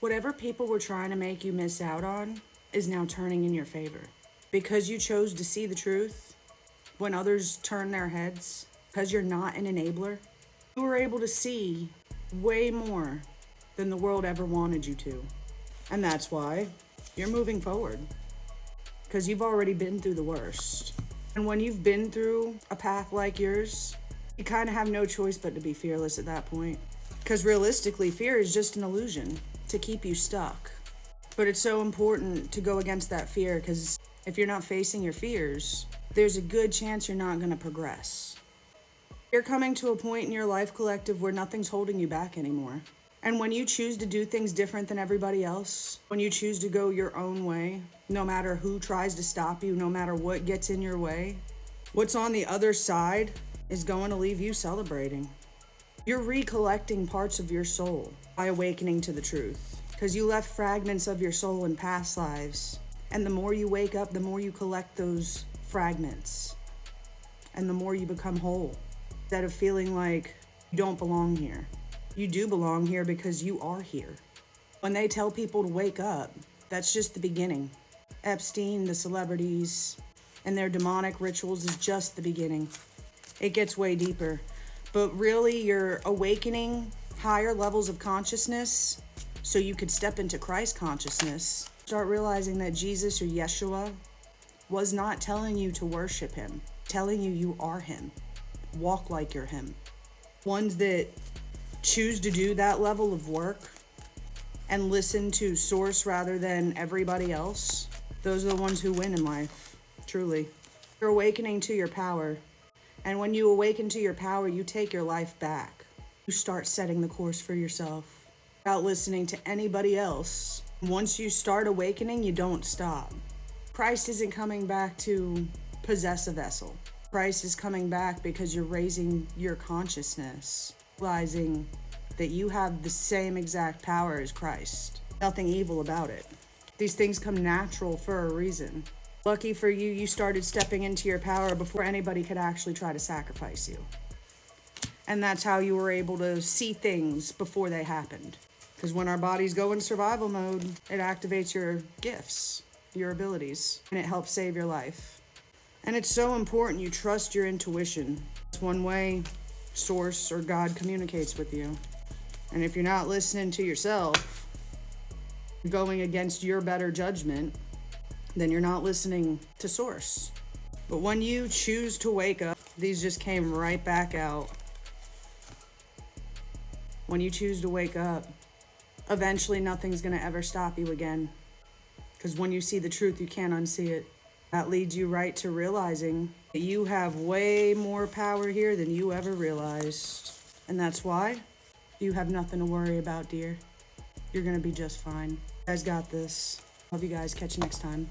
Whatever people were trying to make you miss out on is now turning in your favor. Because you chose to see the truth when others turn their heads, because you're not an enabler, you were able to see way more than the world ever wanted you to. And that's why you're moving forward. Because you've already been through the worst. And when you've been through a path like yours, you kind of have no choice but to be fearless at that point. Because realistically, fear is just an illusion to keep you stuck. But it's so important to go against that fear, because if you're not facing your fears, there's a good chance you're not going to progress. You're coming to a point in your life collective where nothing's holding you back anymore. And when you choose to do things different than everybody else, when you choose to go your own way, no matter who tries to stop you, no matter what gets in your way, what's on the other side is going to leave you celebrating. You're recollecting parts of your soul by awakening to the truth, because you left fragments of your soul in past lives. And the more you wake up, the more you collect those fragments, and the more you become whole. Instead of feeling like you don't belong here. You do belong here because you are here. When they tell people to wake up, that's just the beginning. Epstein, the celebrities, and their demonic rituals is just the beginning. It gets way deeper. But really, you're awakening higher levels of consciousness so you could step into Christ consciousness. Start realizing that Jesus or Yeshua was not telling you to worship him, telling you you are him. Walk like you're him. Ones that choose to do that level of work and listen to source rather than everybody else, those are the ones who win in life, truly. You're awakening to your power. And when you awaken to your power, you take your life back. You start setting the course for yourself without listening to anybody else. Once you start awakening, you don't stop. Christ isn't coming back to possess a vessel. Christ is coming back because you're raising your consciousness, realizing that you have the same exact power as Christ. Nothing evil about it. These things come natural for a reason. Lucky for you, you started stepping into your power before anybody could actually try to sacrifice you. And that's how you were able to see things before they happened. Because when our bodies go in survival mode, it activates your gifts, your abilities, and it helps save your life. And it's so important you trust your intuition. It's one way Source or God communicates with you. And if you're not listening to yourself, going against your better judgment, then you're not listening to Source. But when you choose to wake up, these just came right back out. When you choose to wake up, eventually nothing's gonna ever stop you again. Because when you see the truth, you can't unsee it. That leads you right to realizing that you have way more power here than you ever realized. And that's why you have nothing to worry about, dear. You're gonna be just fine. You guys got this. Love you guys. Catch you next time.